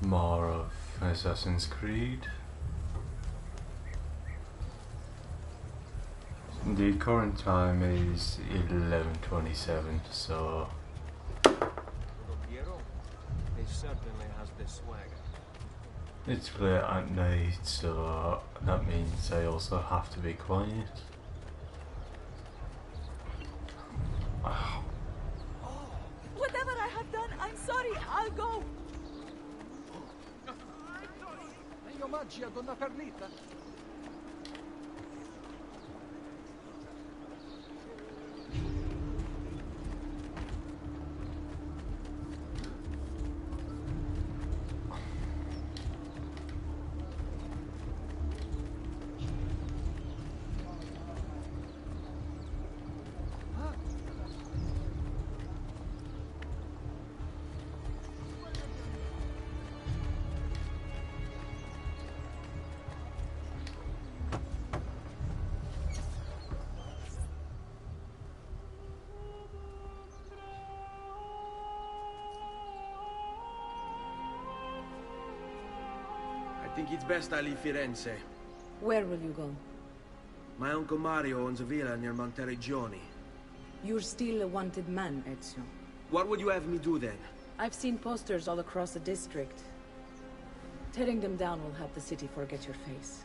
More of Assassin's Creed. The current time is 11:27, so He certainly has the swagger. it's late at night, so that means I also have to be quiet. Whatever I have done, I'm sorry. I'll go. Negli omaggi a Donna Carlita. I think it's best I leave Firenze. Where will you go? My uncle Mario owns a villa near Monteriggioni. You're still a wanted man, Ezio. What would you have me do then? I've seen posters all across the district. Tearing them down will help the city forget your face.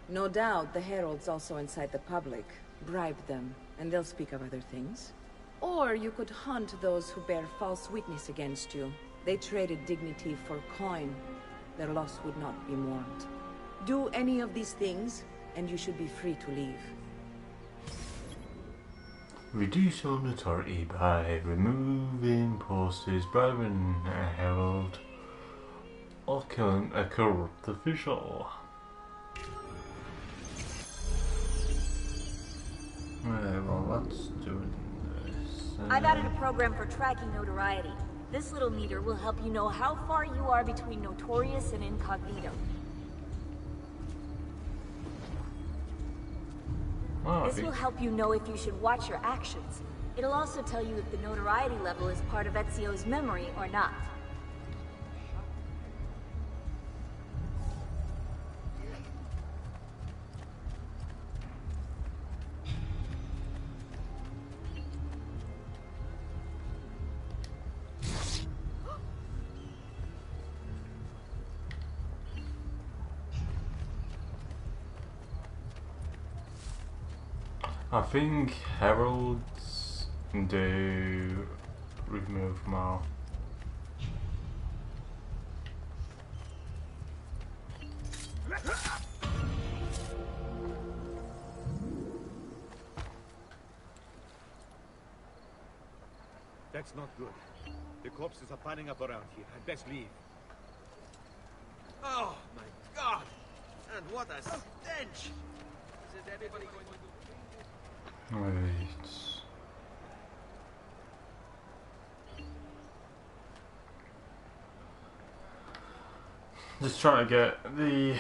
No doubt the heralds also incite the public. Bribe them, and they'll speak of other things. Or you could hunt those who bear false witness against you. They traded dignity for coin. Their loss would not be mourned. Do any of these things, and you should be free to leave. Reduce your notoriety by removing posters, bribing a herald, or killing a corrupt official. Right, well, that's doing this. I've added a program for tracking notoriety. This little meter will help you know how far you are between notorious and incognito. This will help you know if you should watch your actions. It'll also tell you if the notoriety level is part of Ezio's memory or not. I think heralds do remove more. That's not good. The corpses are piling up around here. I'd best leave. Oh my god! And what a stench! Is everybody going to... Right. Just trying to get the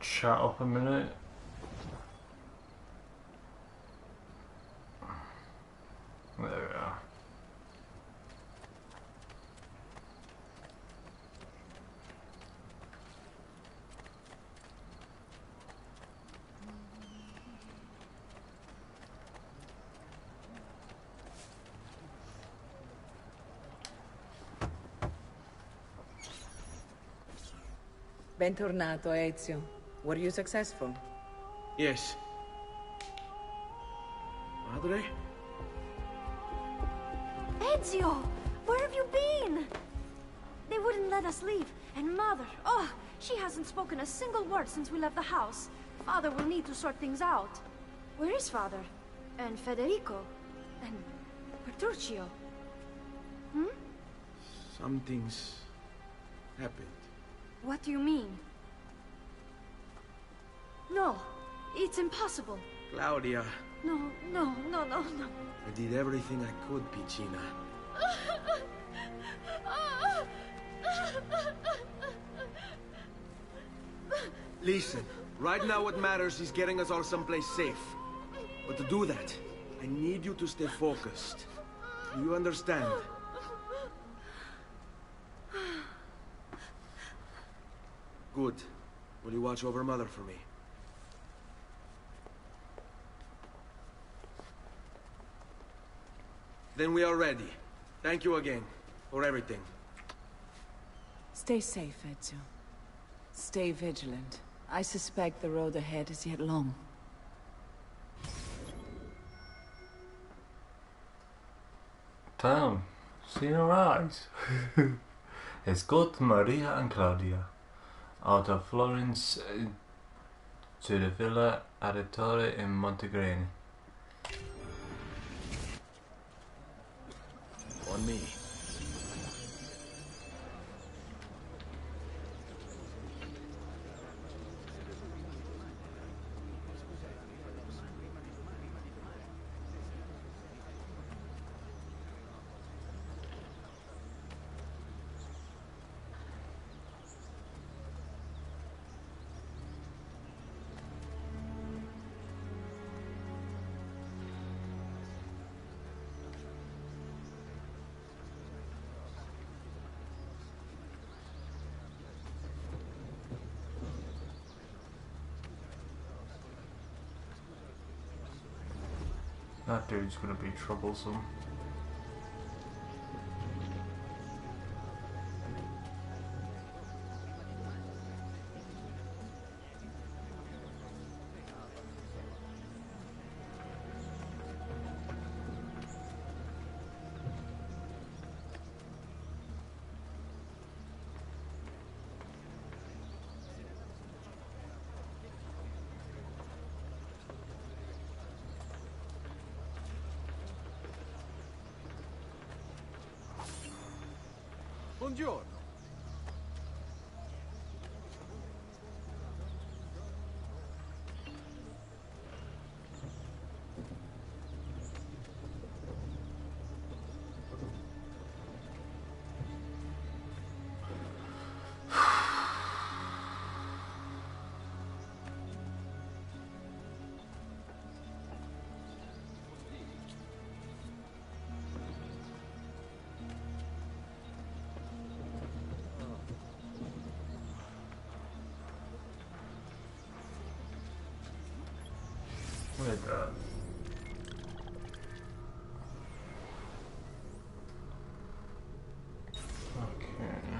chat up a minute. There we are. Bentornato, Ezio. Were you successful? Yes. Madre? Ezio! Where have you been? They wouldn't let us leave. And Mother, oh, she hasn't spoken a single word since we left the house. Father will need to sort things out. Where is Father? And Federico? And Petruccio? Hmm? Something's happened. What do you mean? No, it's impossible. Claudia, No. I did everything I could, Piccina. Listen, right now what matters is getting us all someplace safe. But to do that, I need you to stay focused. Do you understand? Good. Will you watch over Mother for me? Then we are ready. Thank you again for everything. Stay safe, Ezio. Stay vigilant. I suspect the road ahead is yet long. Damn, seen her eyes. Escort Maria and Claudia out of Florence to the Villa Auditore in Montegrane. On me. That dude's gonna be troublesome. Buongiorno. With that. Okay.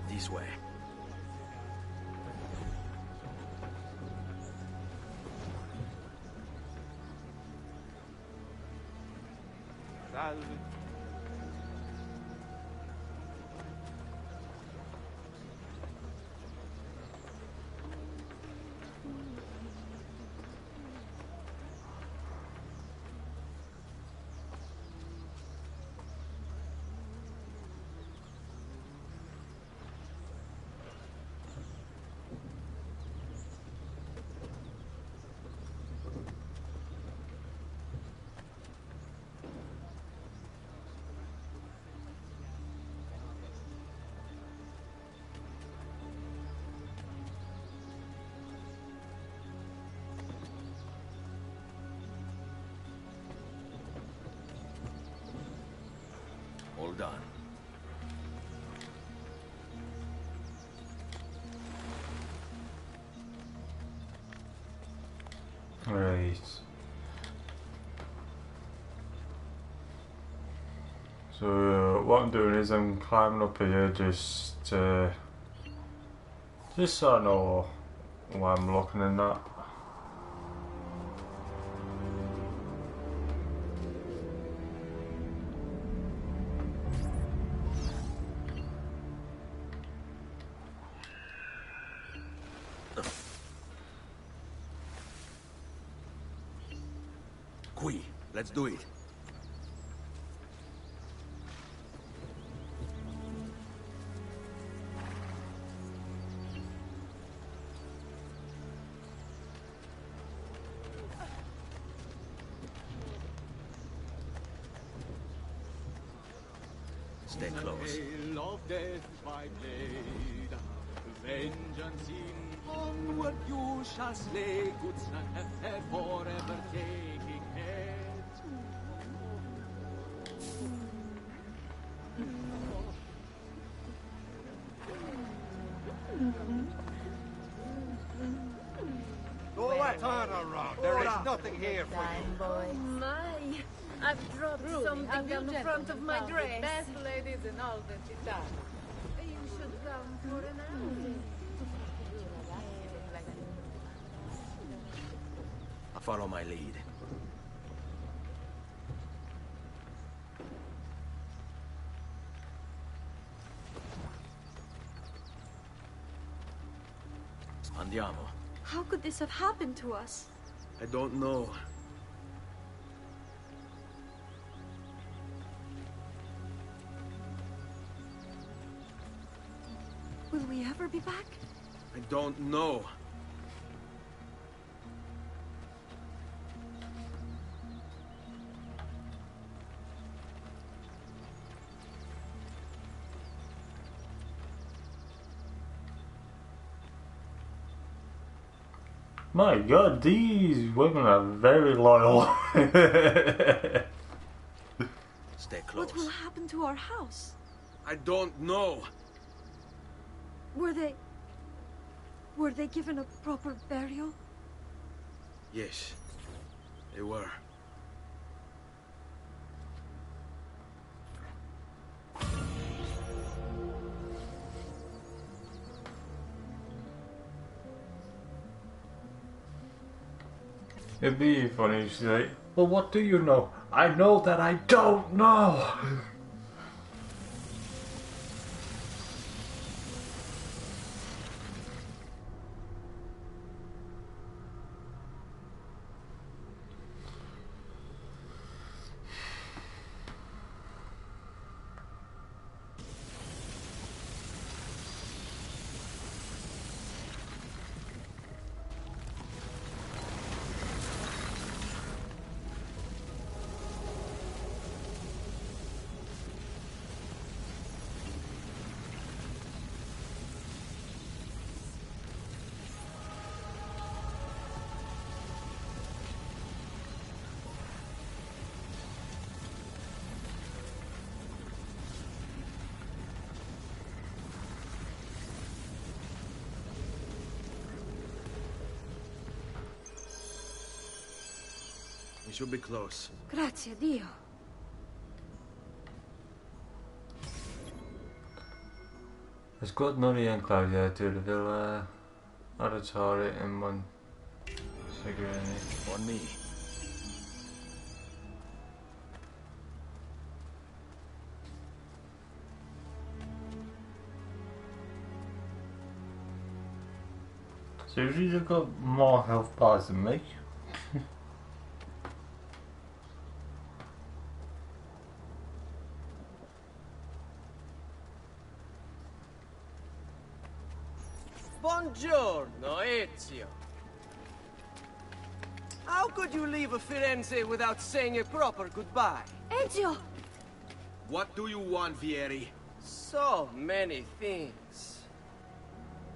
This way. Salve. All done. Right. So what I'm doing is I'm climbing up here just so I know why I'm looking in that. Qui, let's do it. Stay close. Veil of death by blade, vengeance in onward you shall slay, good son, and forever taking head. Go away. Turn around. There is nothing here for you. My, I've dropped something down the front of my dress. Best ladies in all the città. You should come for an outing. Follow my lead. Andiamo. How could this have happened to us? I don't know. Will we ever be back? I don't know. My god, these women are very loyal. Stay close. What will happen to our house? I don't know. Were they given a proper burial? Yes, they were. It'd be funny if she's like, well, what do you know? I know that I don't know. We should be close. Grazie, Dio. Escort Nuri and Claudia to the Villa Auditore in Montegrini. On me. So you've got more health bars than me. Buongiorno, Ezio. How could you leave Firenze without saying a proper goodbye? Ezio! What do you want, Vieri? So many things.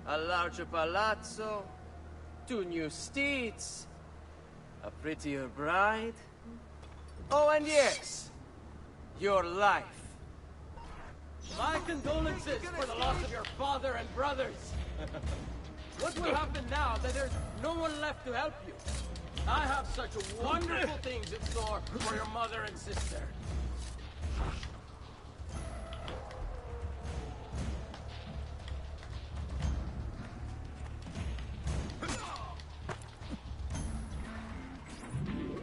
A larger palazzo, 2 new steeds, a prettier bride. Oh, and yes, your life. My condolences for the loss of your father and brothers. What will happen now that there's no one left to help you? I have such wonderful things in store for your mother and sister.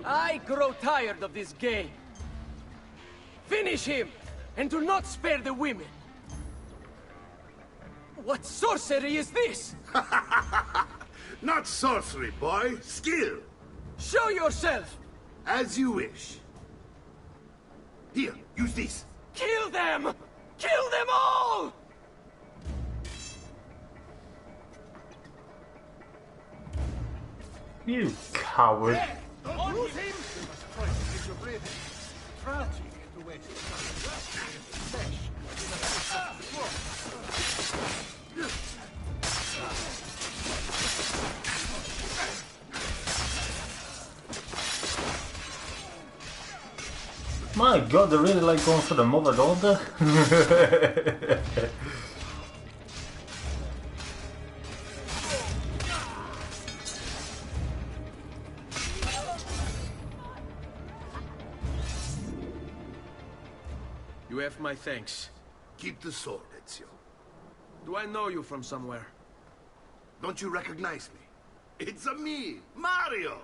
I grow tired of this game. Finish him, and do not spare the women. What sorcery is this? Not sorcery, boy. Skill. Show yourself! As you wish. Here, use this. Kill them! Kill them all! You coward. Don't lose him! We must try to get your breathing. Tragic to waste My god, they really like going for the mother, don't they? You have my thanks. Keep the sword, Ezio. Do I know you from somewhere? Don't you recognize me? It's a me, Mario!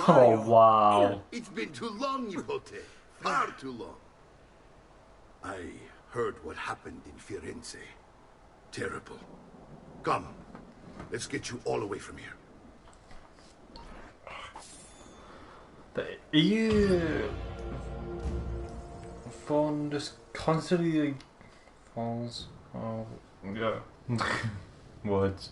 Oh, wow. It's been too long, Nipote. Far too long. I heard what happened in Firenze. Terrible. Come, let's get you all away from here. Are you phone just constantly phones? Oh, yeah. Words.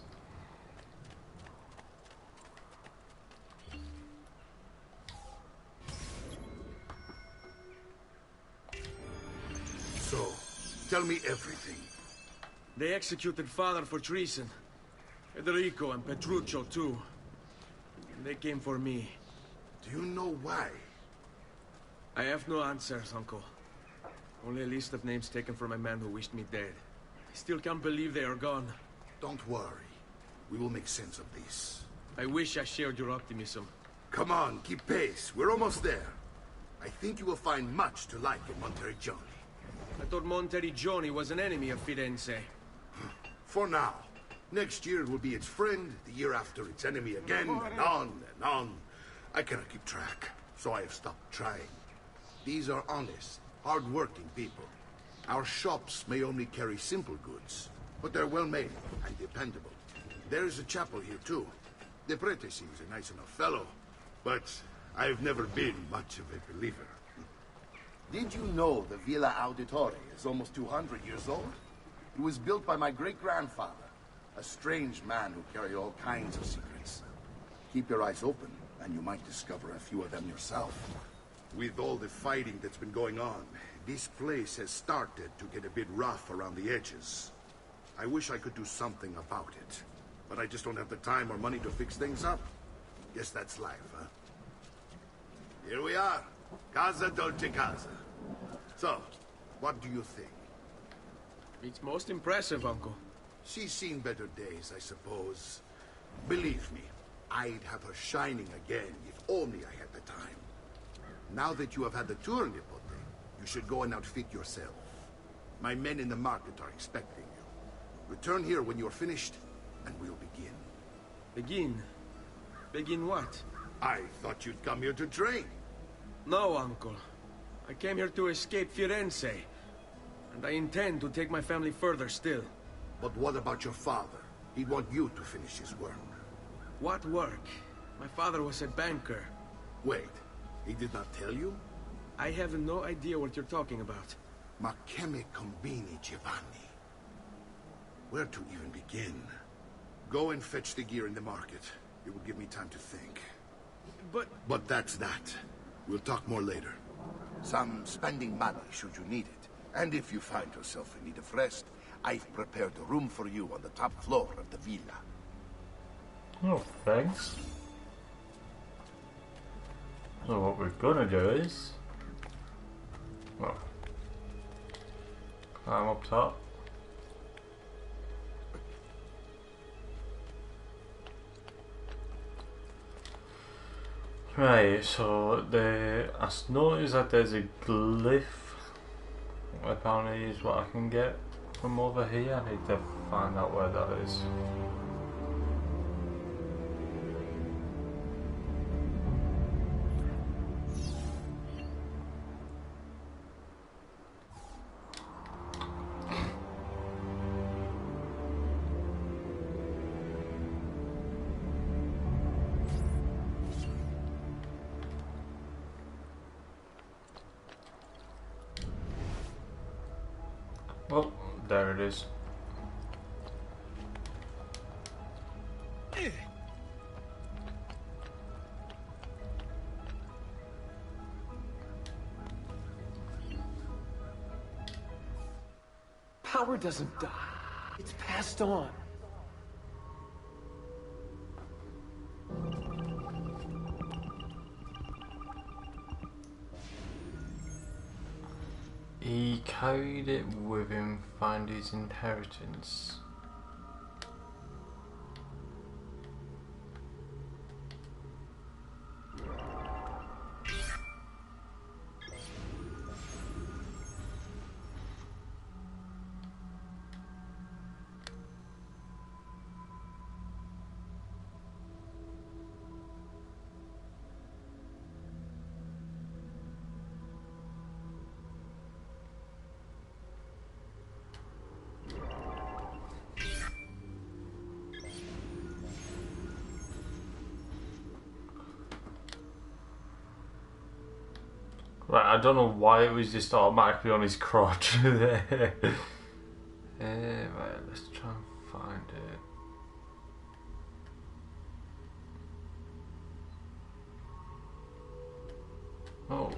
So, tell me everything. They executed father for treason. Federico and Petruccio too. And they came for me. Do you know why? I have no answers, Uncle. Only a list of names taken from a man who wished me dead. I still can't believe they are gone. Don't worry. We will make sense of this. I wish I shared your optimism. Come on, keep pace. We're almost there. I think you will find much to like in Monteriggioni. I thought Monteriggioni was an enemy of Firenze. For now. Next year it will be its friend, the year after its enemy again, and on and on. I cannot keep track, so I have stopped trying. These are honest, hard-working people. Our shops may only carry simple goods, but they're well-made and dependable. There is a chapel here, too. The Prete seems a nice enough fellow, but I've never been much of a believer. Did you know the Villa Auditore is almost 200 years old? It was built by my great-grandfather, a strange man who carried all kinds of secrets. Keep your eyes open, and you might discover a few of them yourself. With all the fighting that's been going on, this place has started to get a bit rough around the edges. I wish I could do something about it, but I just don't have the time or money to fix things up. Guess that's life, huh? Here we are. Casa Dolce Casa. So, what do you think? It's most impressive, Uncle. She's seen better days, I suppose. Believe me, I'd have her shining again if only I had the time. Now that you have had the tour, Nipote, you should go and outfit yourself. My men in the market are expecting you. Return here when you're finished, and we'll begin. Begin? Begin what? I thought you'd come here to train. No, Uncle. I came here to escape Firenze. And I intend to take my family further still. But what about your father? He'd want you to finish his work. What work? My father was a banker. Wait, he did not tell you? I have no idea what you're talking about. Ma che me combini, Giovanni? Where to even begin? Go and fetch the gear in the market. It will give me time to think. But that's that. We'll talk more later. Some spending money should you need it. And if you find yourself in need of rest, I've prepared a room for you on the top floor of the villa. Oh, thanks. So what we're gonna do is... well, climb up top. Right, so I noticed that there's a glyph. Apparently is what I can get from over here. I need to find out where that is. There it is. Power doesn't die. It's passed on. He carried it with him, find his inheritance. Right, I don't know why it was just automatically on his crotch there. Right, let's try and find it. Oh.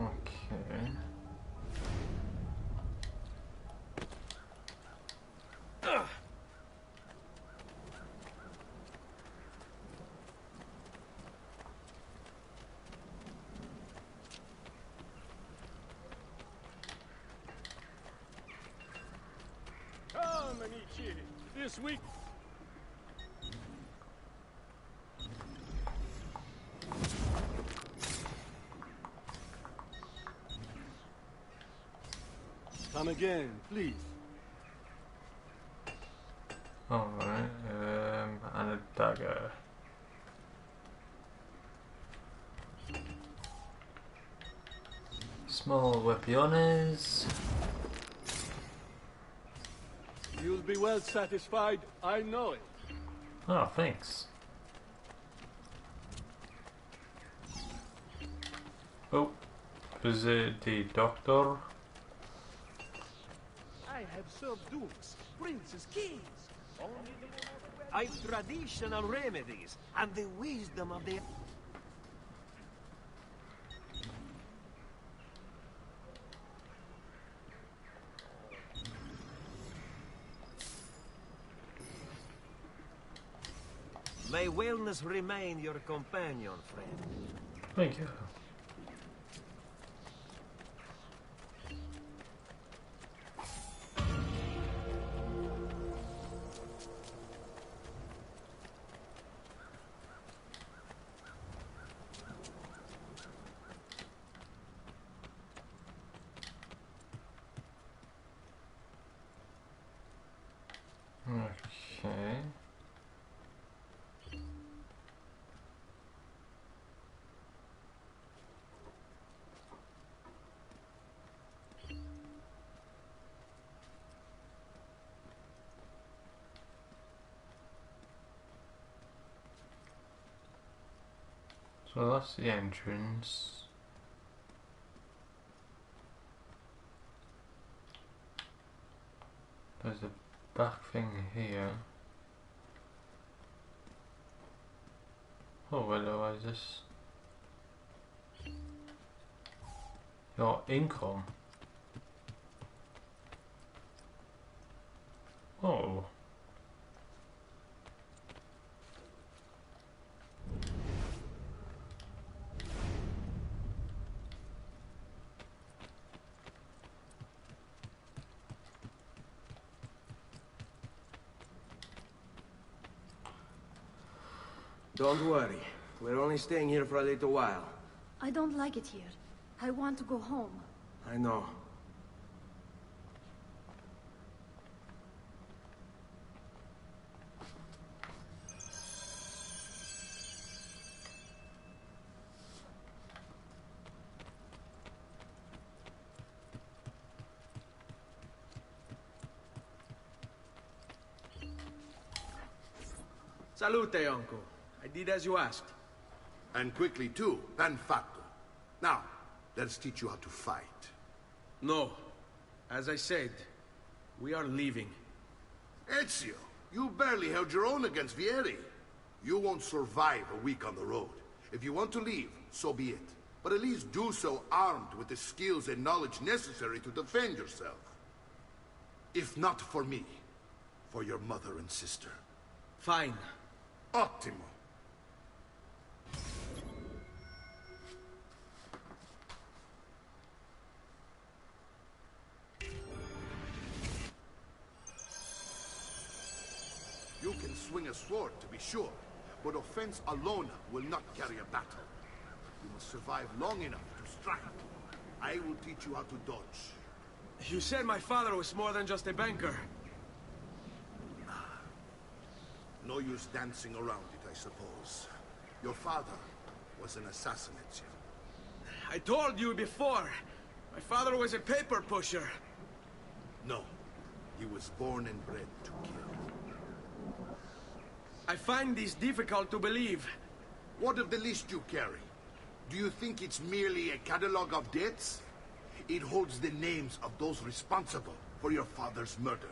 Okay. Come, amici. This week. Come again, please. Alright, and a dagger. Small weapones. You'll be well satisfied, I know it. Oh, thanks. Oh, is it the doctor? I have served dukes, princes, kings. Only the I've traditional remedies and the wisdom of the... May wellness remain your companion, friend. Thank you. Okay. So that's the entrance. There's a back thing here. Oh, where is this? Your income. Oh. Don't worry. We're only staying here for a little while. I don't like it here. I want to go home. I know. Salute, uncle. I did as you asked. And quickly too, ben fatto. Now, let's teach you how to fight. No. As I said, we are leaving. Ezio, you barely held your own against Vieri. You won't survive a week on the road. If you want to leave, so be it. But at least do so armed with the skills and knowledge necessary to defend yourself. If not for me, for your mother and sister. Fine. Ottimo. You can swing a sword, to be sure, but offense alone will not carry a battle. You must survive long enough to strike. I will teach you how to dodge. You said my father was more than just a banker. No use dancing around it, I suppose. Your father was an assassin, Ezio. I told you before. My father was a paper pusher. No. He was born and bred to kill. I find this difficult to believe. What of the list you carry? Do you think it's merely a catalog of debts? It holds the names of those responsible for your father's murder.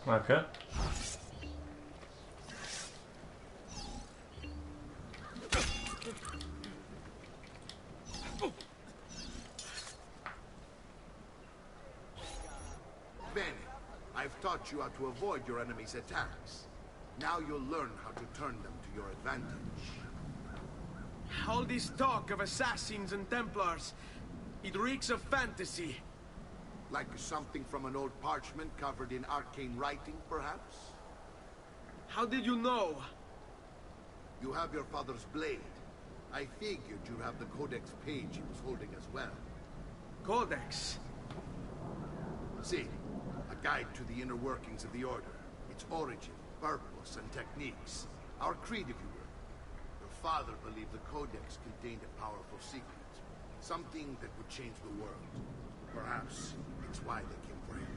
Okay. Bene. I've taught you how to avoid your enemy's attacks. Now you'll learn how to turn them to your advantage. All this talk of assassins and Templars, it reeks of fantasy. Like something from an old parchment covered in arcane writing, perhaps? How did you know? You have your father's blade. I figured you'd have the Codex page he was holding as well. Codex? See, a guide to the inner workings of the Order. Its origin, purpose, and techniques. Our creed, if you will. Your father believed the Codex contained a powerful secret. Something that would change the world. Perhaps it's why they came for him.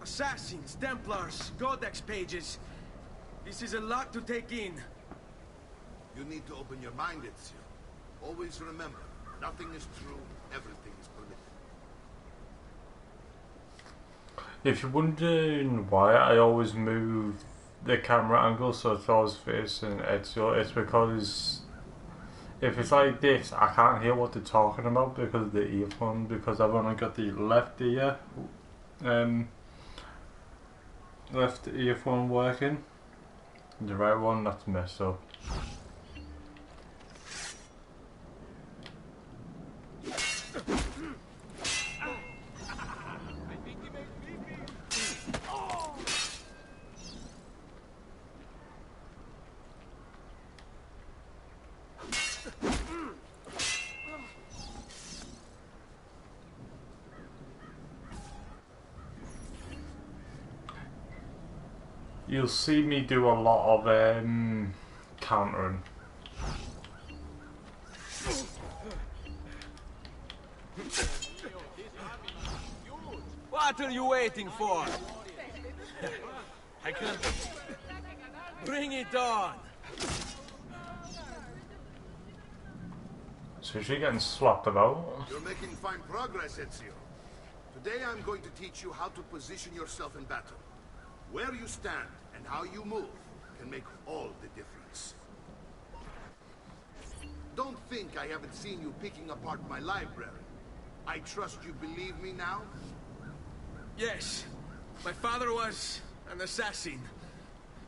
Assassins, Templars, Codex pages. This is a lot to take in. You need to open your mind, Ezio. Always remember, nothing is true, everything is permitted. If you're wondering why I always move the camera angle so it's always facing Ezio, it's because if it's like this, I can't hear what they're talking about because of the earphone, because I've only got the left earphone working. The right one, that's messed up. You'll see me do a lot of countering. What are you waiting for? I can't... Bring it on! So is she getting slapped about? You're making fine progress, Ezio. Today I'm going to teach you how to position yourself in battle. Where you stand and how you move can make all the difference. Don't think I haven't seen you picking apart my library. I trust you believe me now? Yes. My father was an assassin.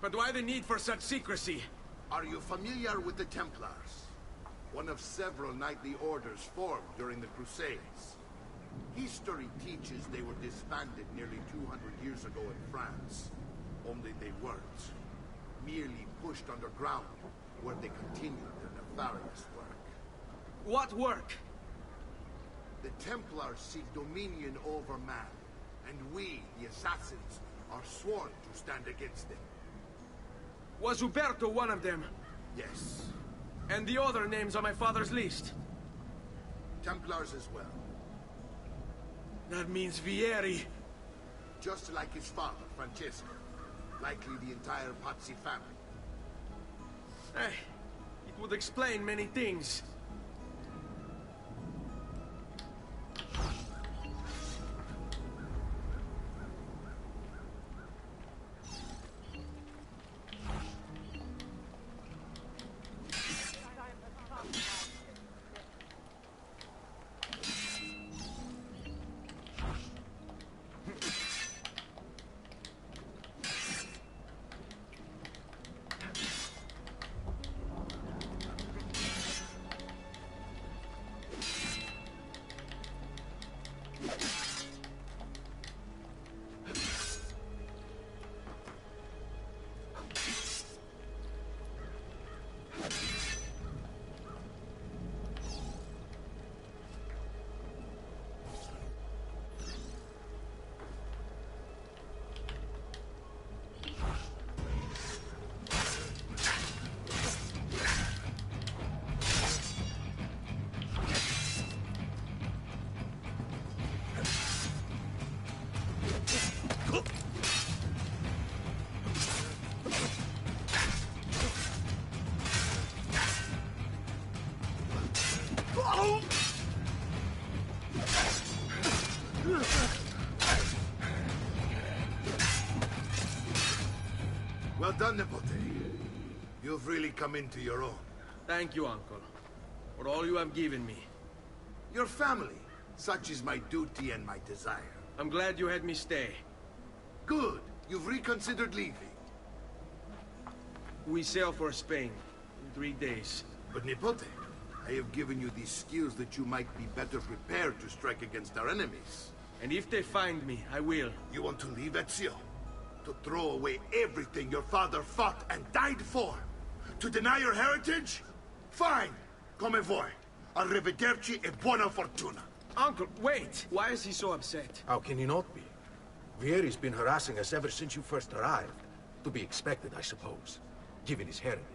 But why the need for such secrecy? Are you familiar with the Templars? One of several knightly orders formed during the Crusades. History teaches they were disbanded nearly 200 years ago in France. Only they weren't. Merely pushed underground, where they continued their nefarious work. What work? The Templars seek dominion over man, and we, the assassins, are sworn to stand against them. Was Uberto one of them? Yes. And the other names on my father's list? Templars as well. That means Vieri. Just like his father, Francesco. Likely the entire Pazzi family. Hey, it would explain many things. Well done, Nipote. You've really come into your own. Thank you, Uncle, for all you have given me. Your family. Such is my duty and my desire. I'm glad you had me stay. Good. You've reconsidered leaving. We sail for Spain in 3 days. But Nipote, I have given you these skills that you might be better prepared to strike against our enemies. And if they find me, I will. You want to leave Ezio? To throw away everything your father fought and died for? To deny your heritage? Fine. Come voi. Arrivederci e buona fortuna. Uncle, wait! Why is he so upset? How can he not be? Vieri's been harassing us ever since you first arrived. To be expected, I suppose, given his heritage.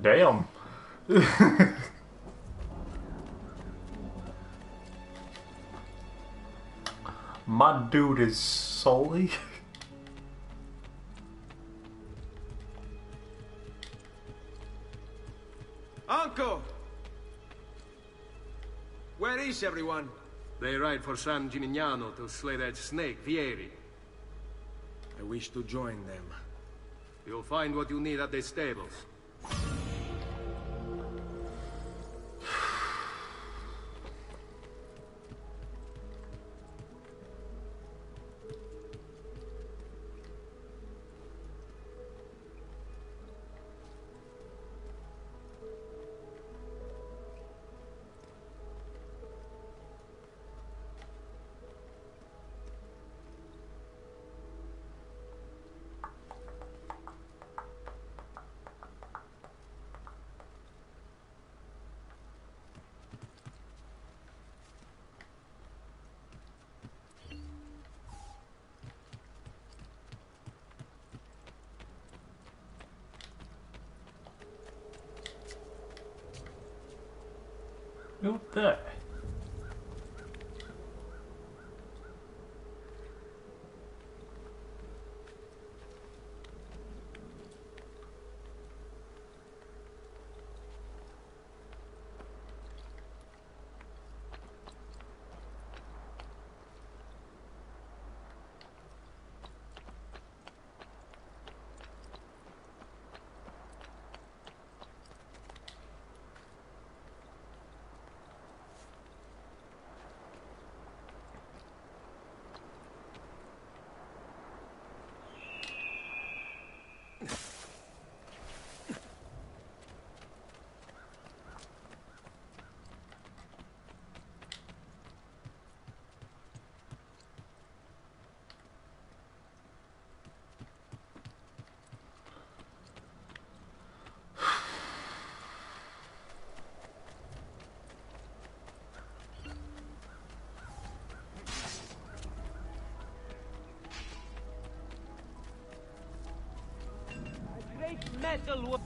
Damn. My dude is salty. Uncle! Where is everyone? They ride for San Gimignano to slay that snake, Vieri. I wish to join them. You'll find what you need at the stables. Who's that? Metal.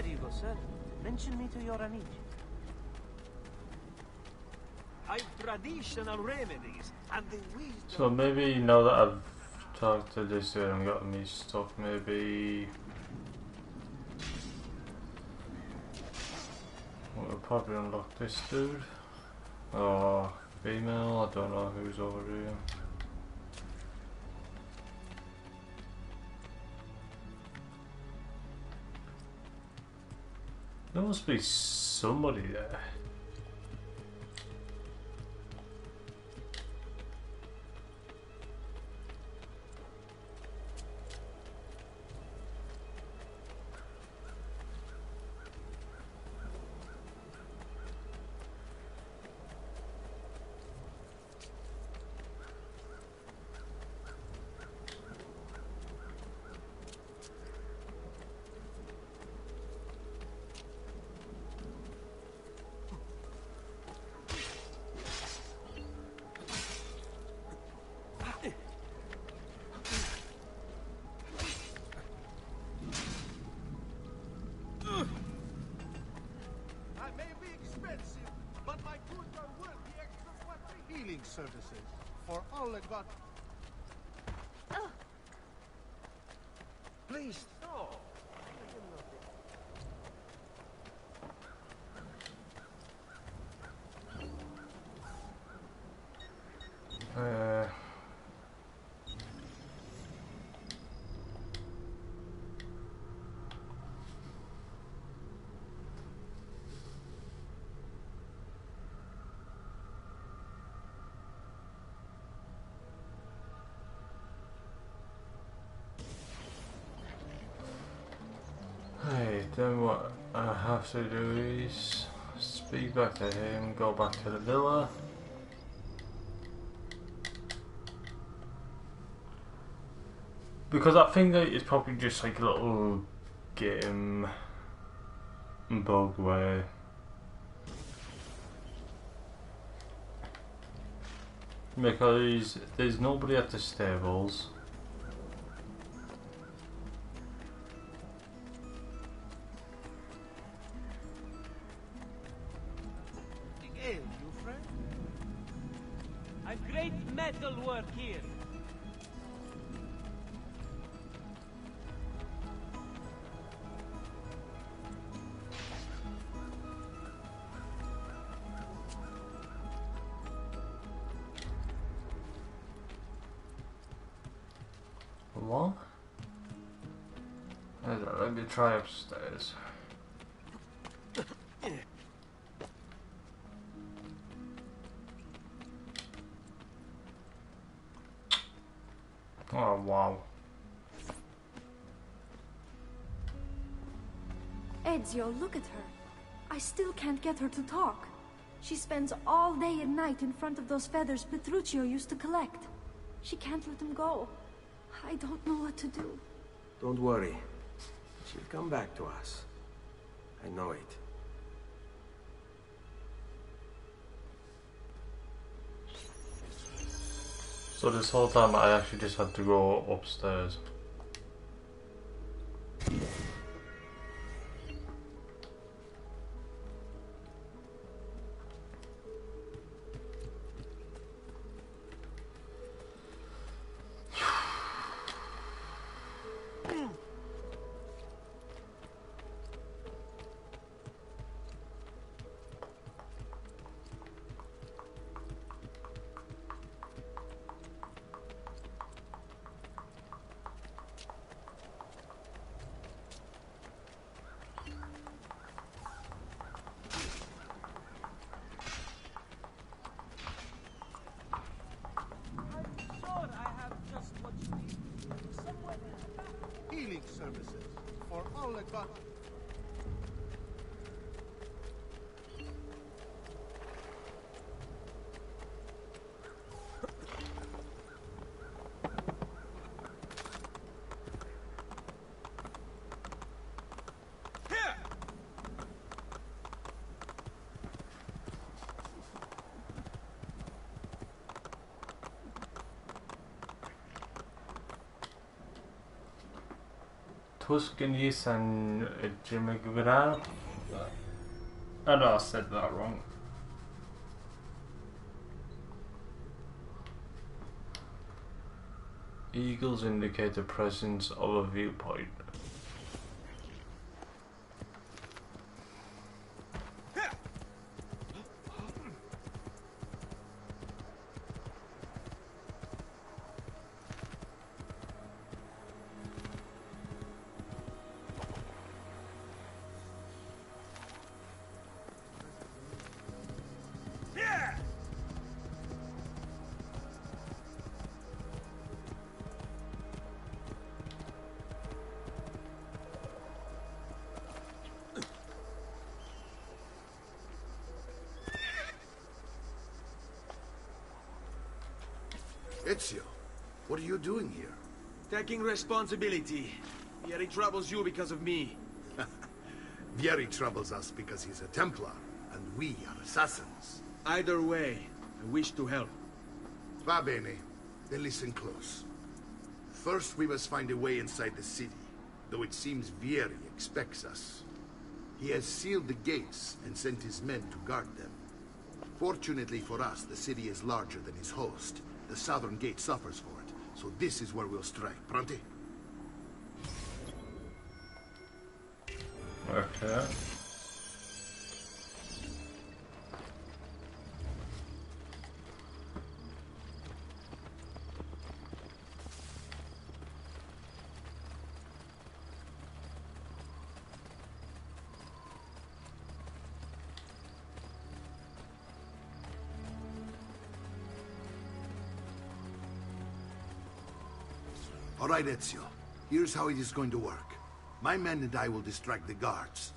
There you go, sir. Mention me to your amici. I've traditional remedies and the wisdom. So maybe now that I've talked to this dude and got me stuff, maybe we'll probably unlock this dude. Or female, I don't know who's over here. There must be somebody there. Services for all the god. Please, no. Then what I have to do is speak back to him, go back to the villa. Because I think that it's probably just like a little game bug where because there's nobody at the stables. Work here. What? Let me try upstairs. Oh, wow. Ezio, look at her. I still can't get her to talk. She spends all day and night in front of those feathers Petruchio used to collect. She can't let them go. I don't know what to do. Don't worry. She'll come back to us. I know it. So this whole time I actually just had to go upstairs. Services for all the god. Tuscanis and Jimigura. I know I said that wrong. Eagles indicate the presence of a viewpoint. Ezio, what are you doing here? Taking responsibility. Vieri troubles you because of me. Vieri troubles us because he's a Templar, and we are assassins. Either way, I wish to help. Va bene. Then listen close. First, we must find a way inside the city, though it seems Vieri expects us. He has sealed the gates and sent his men to guard them. Fortunately for us, the city is larger than his host. The southern gate suffers for it, so this is where we'll strike. Pronti? Okay. All right, Ezio. Here's how it is going to work. My men and I will distract the guards.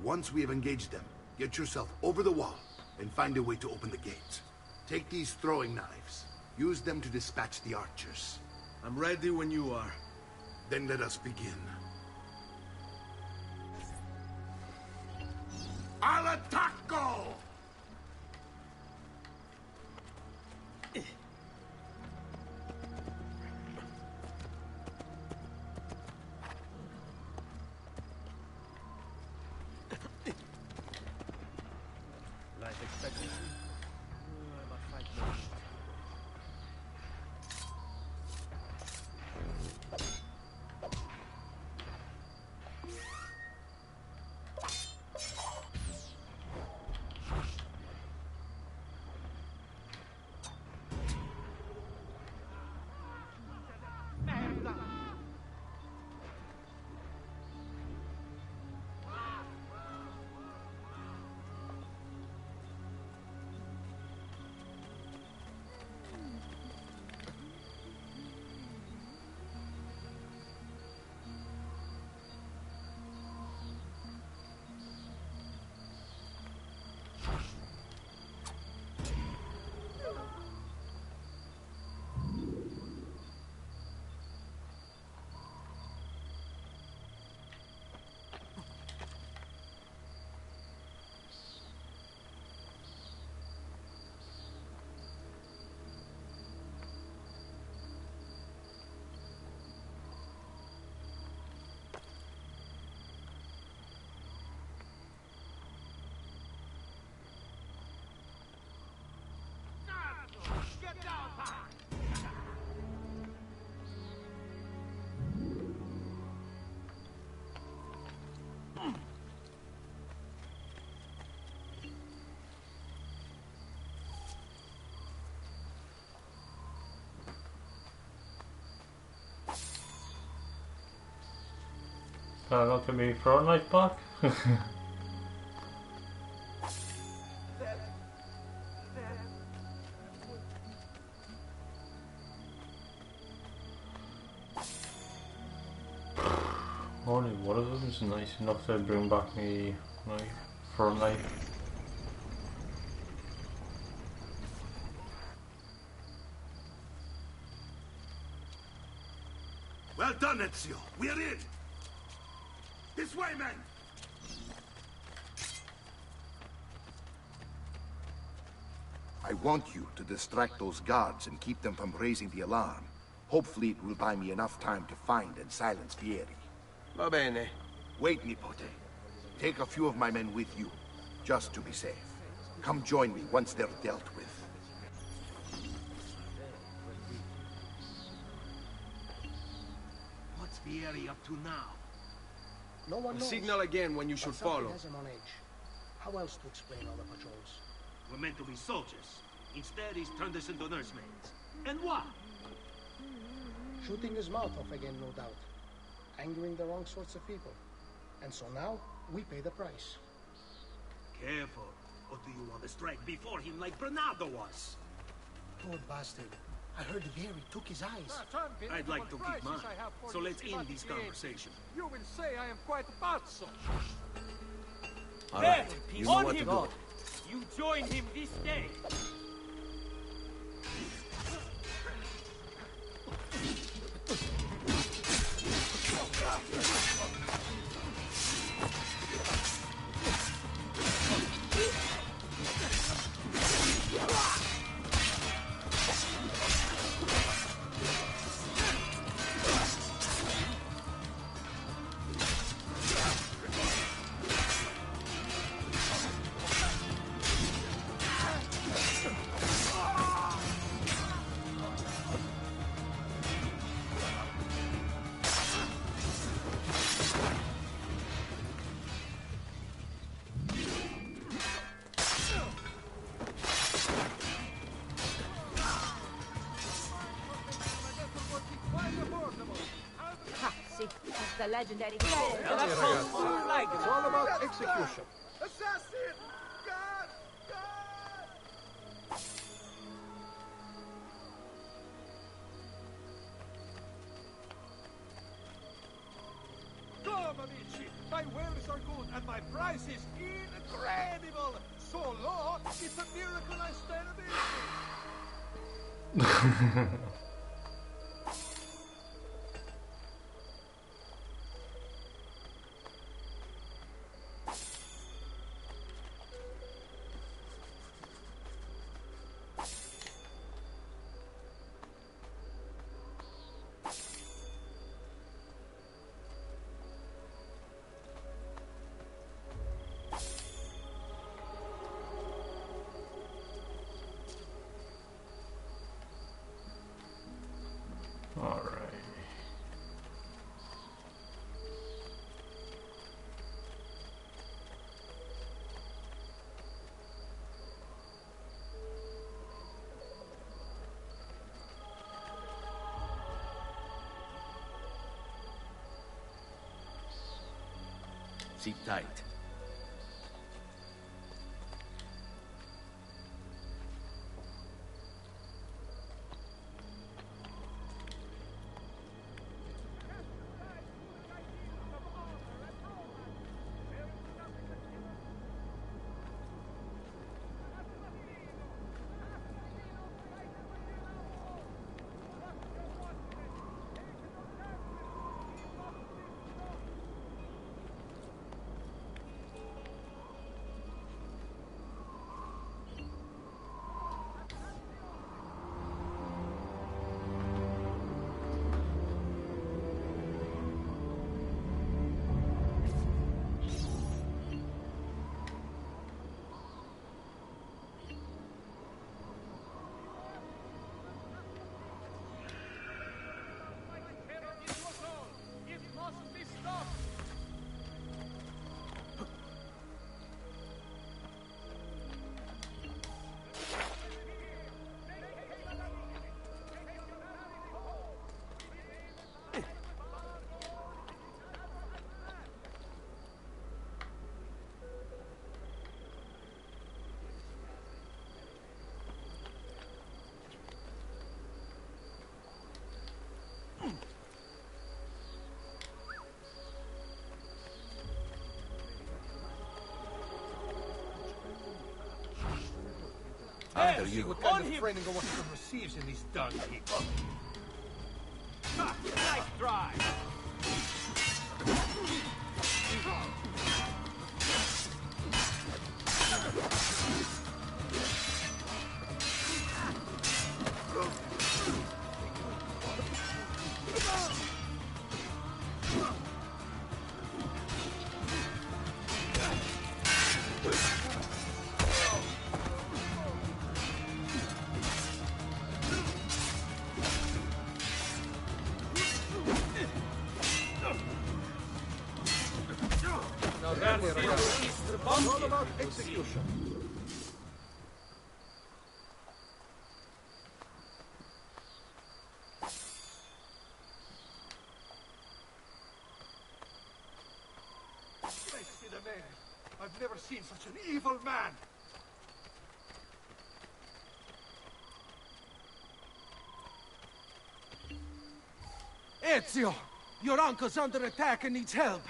Once we have engaged them, get yourself over the wall and find a way to open the gate. Take these throwing knives. Use them to dispatch the archers. I'm ready when you are. Then let us begin. Al attacco! Life expectancy? About 5 minutes. Not let me throw a knife back. Only one of them is nice enough to bring back me knife for a knife. Well done, Ezio. We're in. This way, men! I want you to distract those guards and keep them from raising the alarm. Hopefully it will buy me enough time to find and silence Vieri. Va bene. Wait, Nipote. Take a few of my men with you, just to be safe. Come join me once they're dealt with. What's Vieri up to now? No one knows. Signal again when you should But something follow. has him on edge. How else to explain all the patrols? We're meant to be soldiers. Instead, he's turned us into nursemaids. And why? Shooting his mouth off again, no doubt. Angering the wrong sorts of people. And so now, we pay the price. Careful. Or do you want to strike before him like Bernardo was? Poor bastard. I heard Vieri took his eyes. I'd like to keep mine. So let's end this conversation. You will say I am quite pazzo. All There, right, you know on what him. to do. You join him this day. The legendary It's all about execution. Assassin! God! Come, amici! My wares are good and my price is incredible! So low, it's a miracle I stand a bit. All right. Sit tight. After you. What kind of training a Western receives in these dung heaps? Nice drive. It's all about execution. Christ in a man. I've never seen such an evil man. Ezio, your uncle's under attack and needs help.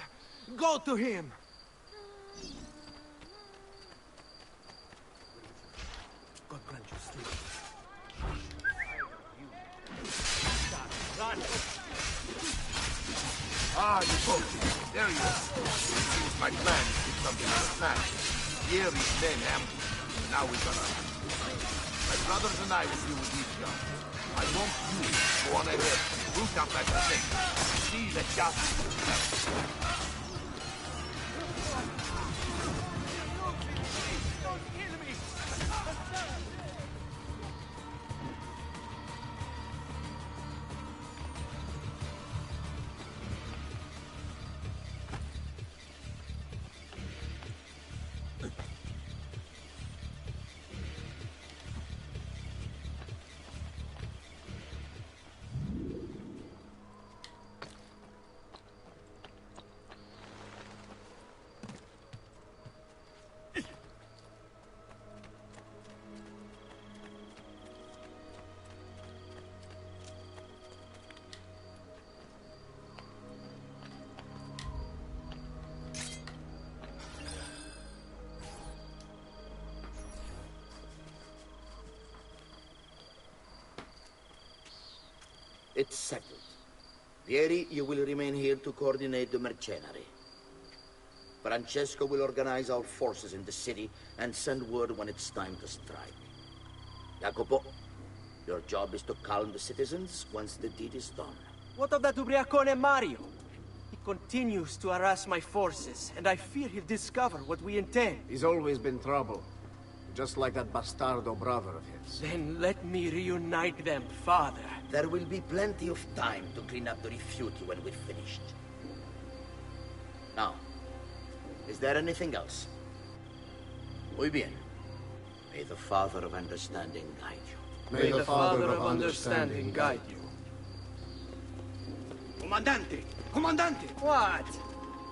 Go to him. God grant you strength. Ah, you folks. There you are. It's my plan to do something on the snack. Here is then empty. Now we gotta... My brothers and I will deal with these guys. I want you to go on ahead. Root out like a thing. See that justice is left. It's settled. Vieri, you will remain here to coordinate the mercenary. Francesco will organize our forces in the city and send word when it's time to strike. Jacopo, your job is to calm the citizens once the deed is done. What of that Ubriacone Mario? He continues to harass my forces, and I fear he'll discover what we intend. He's always been trouble. Just like that bastardo brother of his. Then let me reunite them, father. There will be plenty of time to clean up the Rifiuti when we're finished. Now, is there anything else? Muy bien. May the Father of Understanding guide you. May the Father of Understanding guide you. Comandante! Comandante! What?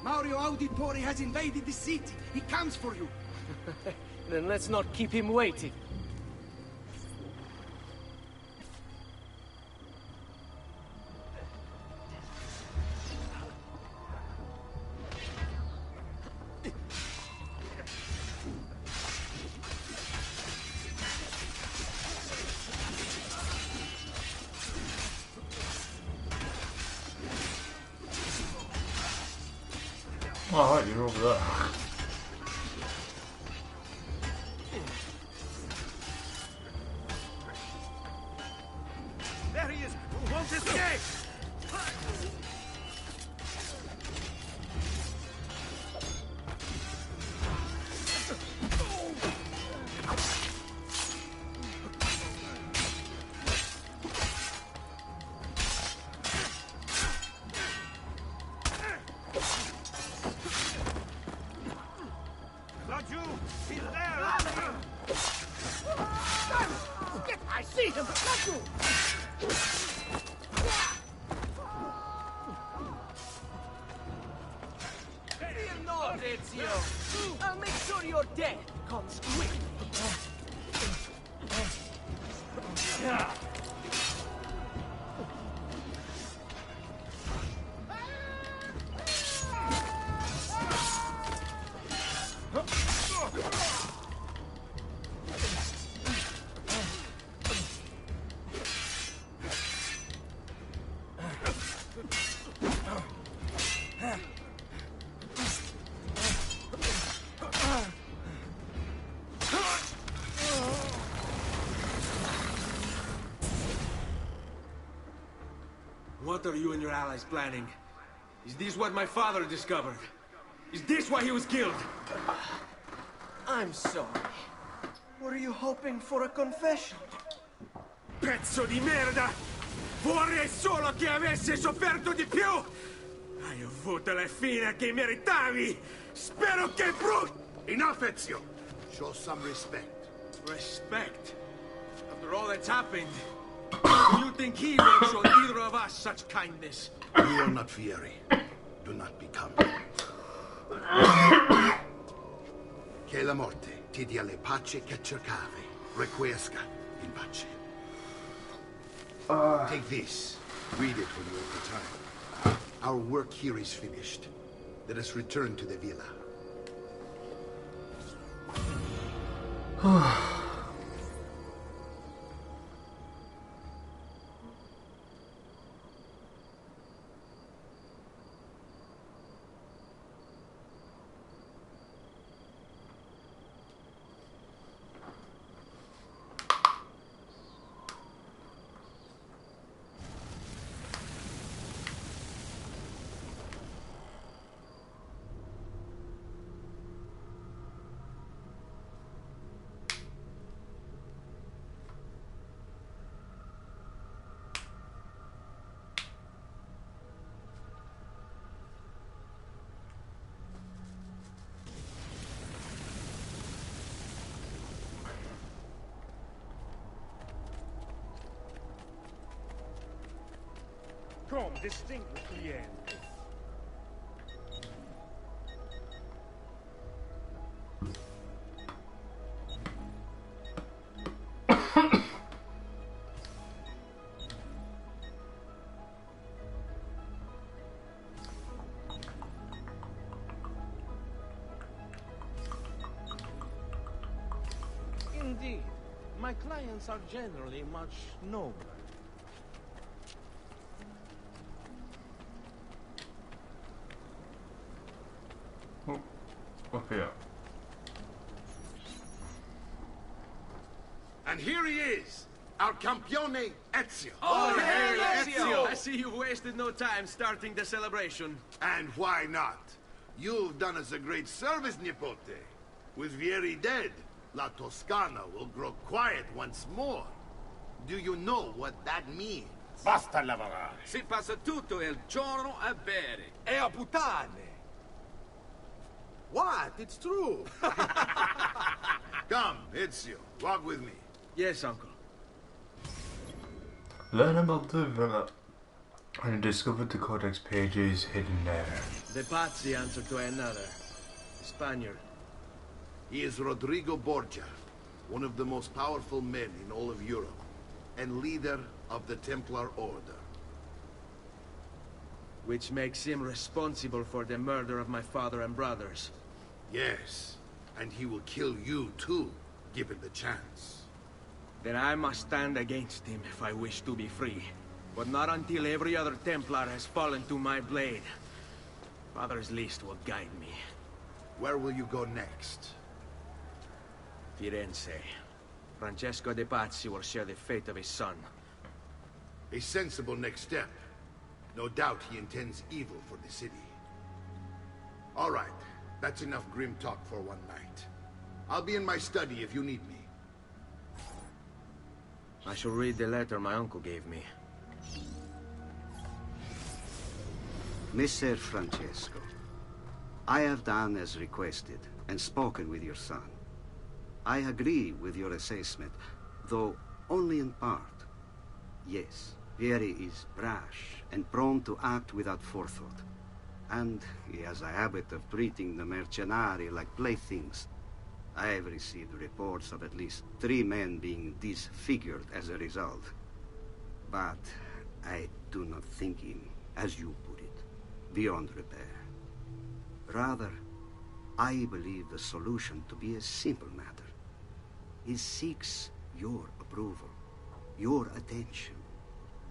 Mario Auditore has invaded the city. He comes for you. Then let's not keep him waiting. Oh, you're over there. There he is! Won't escape! Laggiù! He's there! I see him! Laggiù! Fear not, Ezio! I'll make sure your death comes quick! What are you and your allies planning? Is this what my father discovered? Is this why he was killed? I'm sorry. Were you hoping for a confession? Pezzo di merda! Vorrei solo che avesse sofferto di più! Hai avuto la fine che meritavi! Spero che brutto! Enough, Ezio! Show some respect. Respect? After all that's happened, do you think he will show either of us such kindness? You are not Fieri. Do not become. Che la morte ti dia le pace che cercavi. Requiesca in pace. Take this. Read it when you have the time. Our work here is finished. Let us return to the villa. Come, distinguished client. Indeed, my clients are generally much nobler. Up here. And here he is, our campione Ezio. Oh, hail Ezio! I see you've wasted no time starting the celebration. And why not? You've done us a great service, Nipote. With Vieri dead, La Toscana will grow quiet once more. Do you know what that means? Basta lavorare. Si passa tutto il giorno a bere. E a puttane. What? It's true. Come, Ezio, walk with me. Yes, uncle. Learn about the villa and discover the codex pages hidden there. The Pazzi answer to another. Spaniard. He is Rodrigo Borgia, one of the most powerful men in all of Europe, and leader of the Templar Order. Which makes him responsible for the murder of my father and brothers. Yes, and he will kill you too, given the chance. Then I must stand against him if I wish to be free. But not until every other Templar has fallen to my blade. Father's list will guide me. Where will you go next? Firenze. Francesco de Pazzi will share the fate of his son. A sensible next step. No doubt he intends evil for the city. All right, that's enough grim talk for one night. I'll be in my study if you need me. I shall read the letter my uncle gave me. Messer Francesco, I have done as requested and spoken with your son. I agree with your assessment, though only in part. Yes, Vieri is brash and prone to act without forethought. And he has a habit of treating the mercenari like playthings. I have received reports of at least 3 men being disfigured as a result. But I do not think him, as you put it, beyond repair. Rather, I believe the solution to be a simple matter. He seeks your approval, your attention.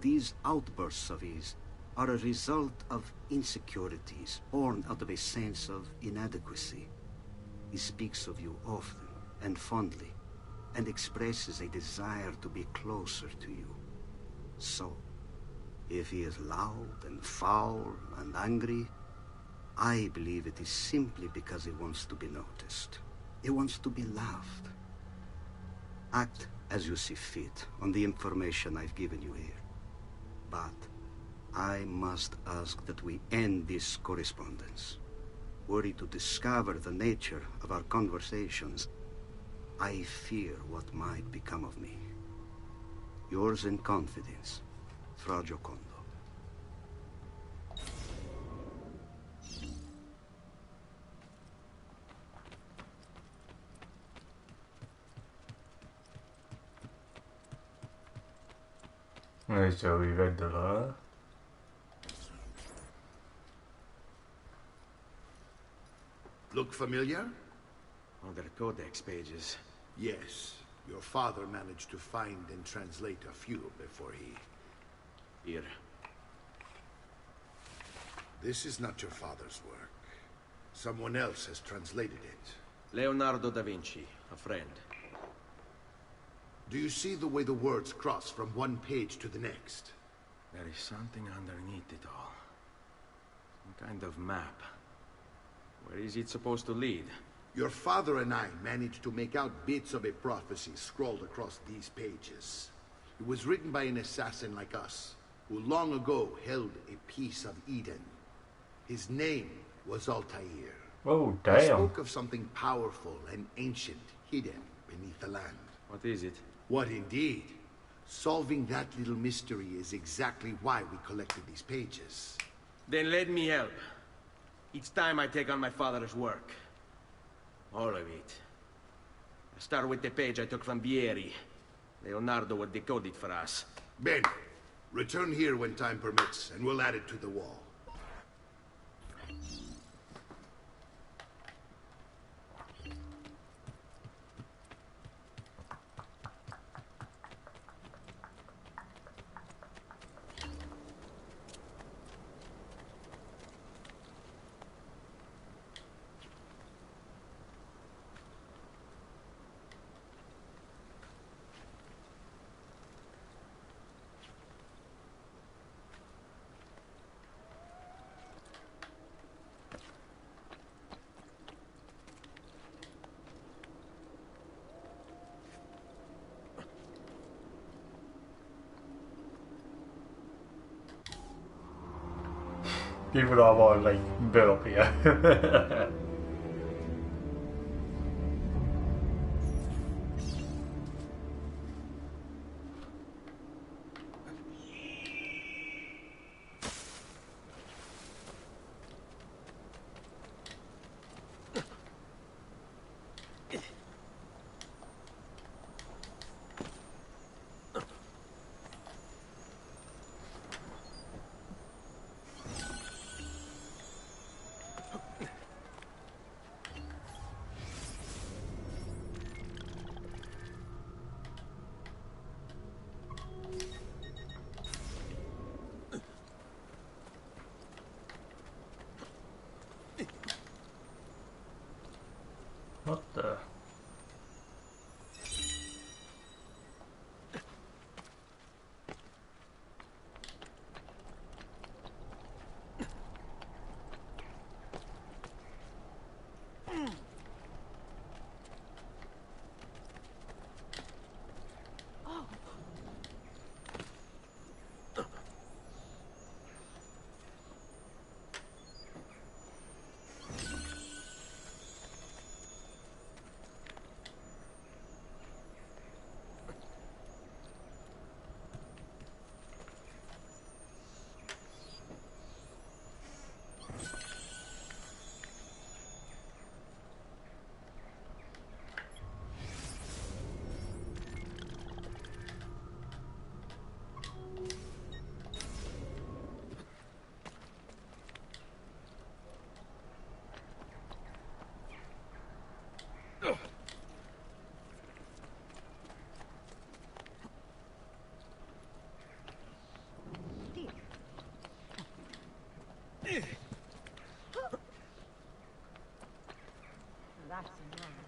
These outbursts of his are a result of insecurities born out of a sense of inadequacy. He speaks of you often and fondly, and expresses a desire to be closer to you. So, if he is loud and foul and angry, I believe it is simply because he wants to be noticed. He wants to be loved. Act as you see fit on the information I've given you here. But I must ask that we end this correspondence. were he to discover the nature of our conversations, I fear what might become of me. Yours in confidence, Fra Giocondo. So we read the letter. Look familiar? Other codex pages. Yes. Your father managed to find and translate a few before he... Here. This is not your father's work. Someone else has translated it. Leonardo da Vinci, a friend. Do you see the way the words cross from one page to the next? There is something underneath it all. Some kind of map. Where is it supposed to lead? Your father and I managed to make out bits of a prophecy scrawled across these pages. It was written by an assassin like us, who long ago held a piece of Eden. His name was Altair. Oh, He damn. spoke of something powerful and ancient hidden beneath the land. What is it? What indeed? Solving that little mystery is exactly why we collected these pages. Then let me help. Each time I take on my father's work. All of it. I start with the page I took from Vieri. Leonardo will decode it for us. Ben, return here when time permits, and we'll add it to the wall. People are more like built up here. What the? That's enough.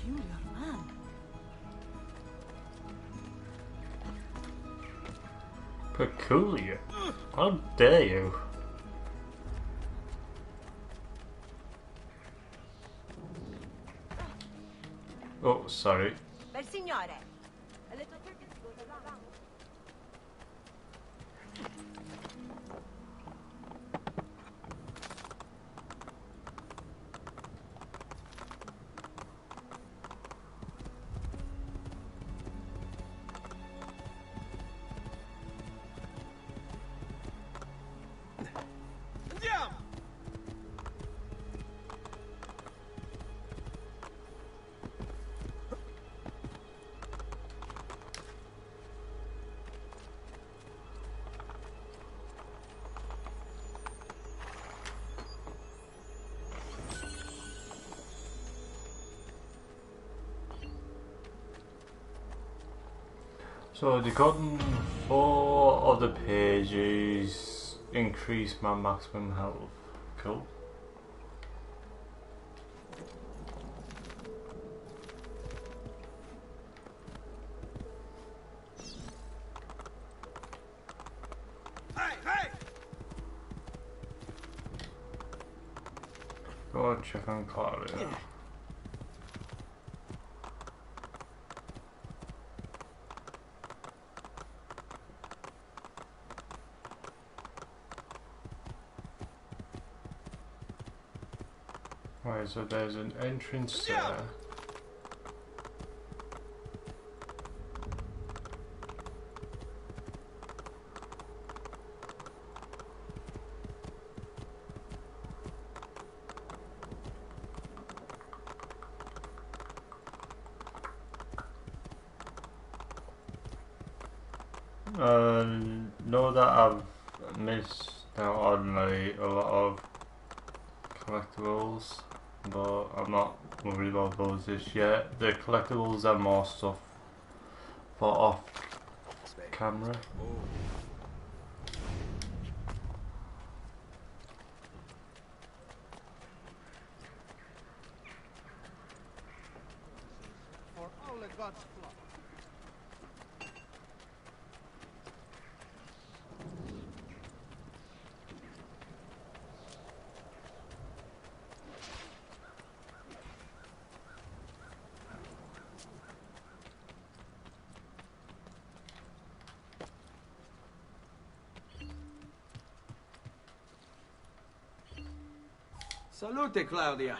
peculiar man. Peculiar? How dare you? Oh, sorry. Bel signore. A little courtesy goes a long way. Andiamo! So the gotten 4 of the pages increase my maximum health. Cool. Hey, hey! Go check on Claudia. Right, so there's an entrance there. Know that I've missed out on like a lot of collectibles, but I'm not worried about those just yet. The collectibles are more stuff for off camera. For all the gods' flock. Salute, Claudia.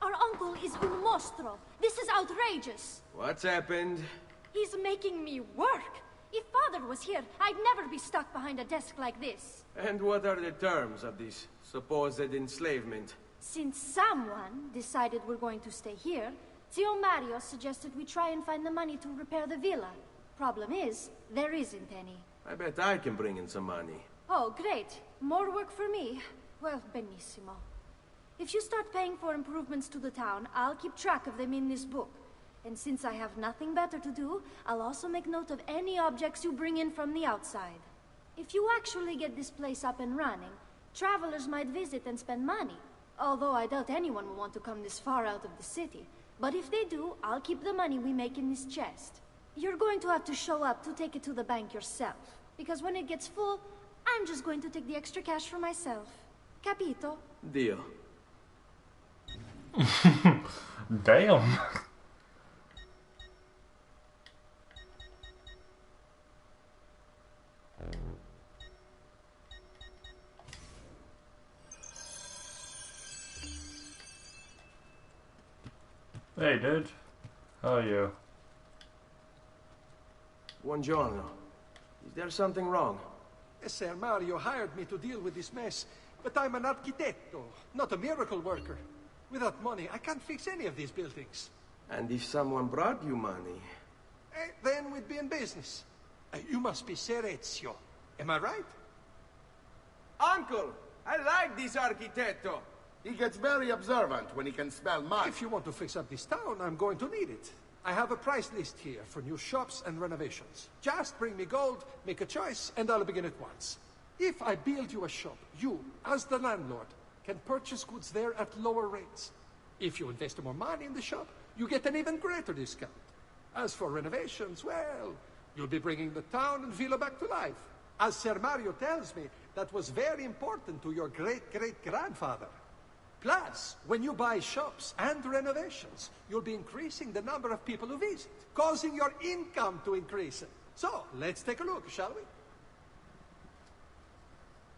Our uncle is un mostro. This is outrageous. What's happened? He's making me work. If Father was here, I'd never be stuck behind a desk like this. And what are the terms of this supposed enslavement? Since someone decided we're going to stay here, Zio Mario suggested we try and find the money to repair the villa. Problem is, there isn't any. I bet I can bring in some money. Oh, great. More work for me. Well, benissimo. If you start paying for improvements to the town, I'll keep track of them in this book. And since I have nothing better to do, I'll also make note of any objects you bring in from the outside. If you actually get this place up and running, travelers might visit and spend money. Although I doubt anyone will want to come this far out of the city. But if they do, I'll keep the money we make in this chest. You're going to have to show up to take it to the bank yourself. Because when it gets full, I'm just going to take the extra cash for myself. Capito? Deal. Damn. Hey, dude. How are you? Buongiorno. Is there something wrong? Ser Mario hired me to deal with this mess, but I'm an architetto, not a miracle worker. Without money, I can't fix any of these buildings. And if someone brought you money? Then we'd be in business. You must be Ser Ezio. Am I right? Uncle! I like this architetto! He gets very observant when he can smell mud. If you want to fix up this town, I'm going to need it. I have a price list here for new shops and renovations. Just bring me gold, make a choice, and I'll begin at once. If I build you a shop, you, as the landlord, can purchase goods there at lower rates. If you invest more money in the shop, you get an even greater discount. As for renovations, well, you'll be bringing the town and villa back to life. As Ser Mario tells me, that was very important to your great-great-grandfather. Plus, when you buy shops and renovations, you'll be increasing the number of people who visit, causing your income to increase. So, let's take a look, shall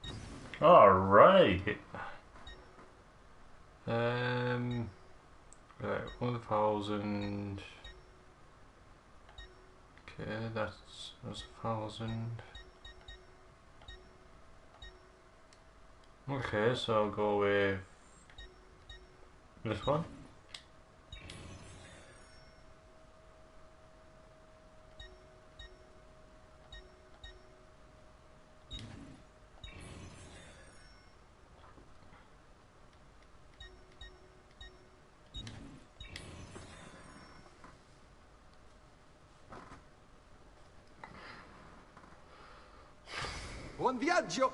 we? Alright. Right, 1,000. Okay, that's 1,000. Okay, so I'll go with this one. Buon viaggio!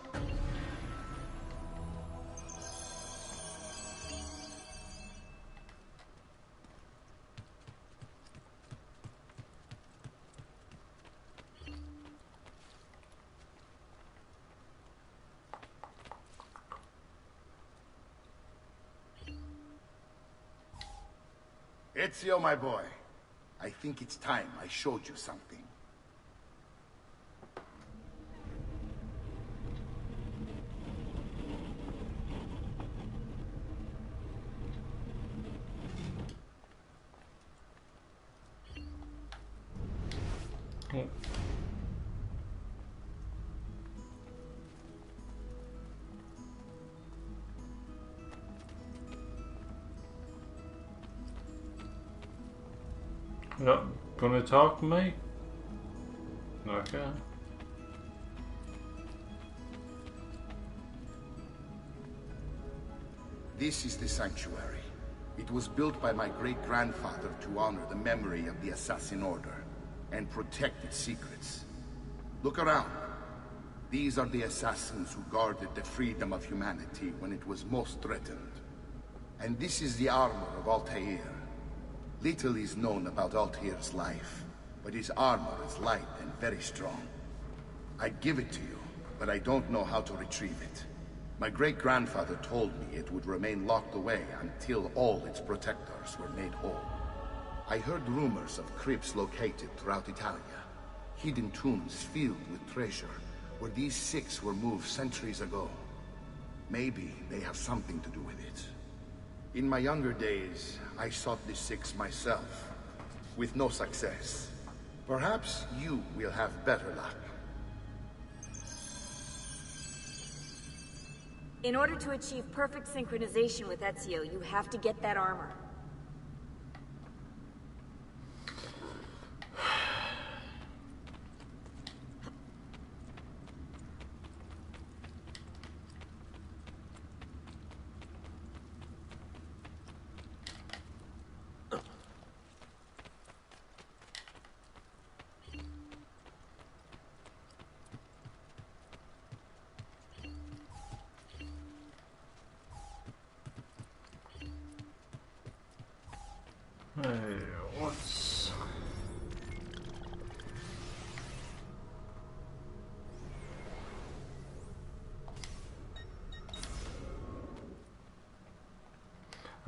Ezio, my boy, I think it's time I showed you something. Not gonna talk, mate? Okay. This is the sanctuary. It was built by my great-grandfather to honor the memory of the Assassin Order and protect its secrets. Look around. These are the assassins who guarded the freedom of humanity when it was most threatened. And this is the armor of Altair. Little is known about Altair's life, but his armor is light and very strong. I'd give it to you, but I don't know how to retrieve it. My great-grandfather told me it would remain locked away until all its protectors were made whole. I heard rumors of crypts located throughout Italia, hidden tombs filled with treasure, where these six were moved centuries ago. Maybe they have something to do with it. In my younger days, I sought the six myself, with no success. Perhaps you will have better luck. In order to achieve perfect synchronization with Ezio, you have to get that armor.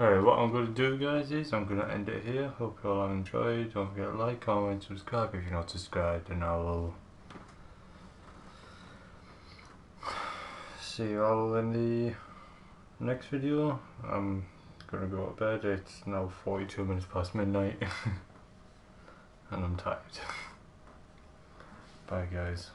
Alright, what I'm going to do, guys, is I'm going to end it here. Hope you all have enjoyed. Don't forget to like, comment, subscribe if you're not subscribed, and I will see you all in the next video. I'm going to go to bed. It's now 42 minutes past midnight and I'm tired. Bye, guys.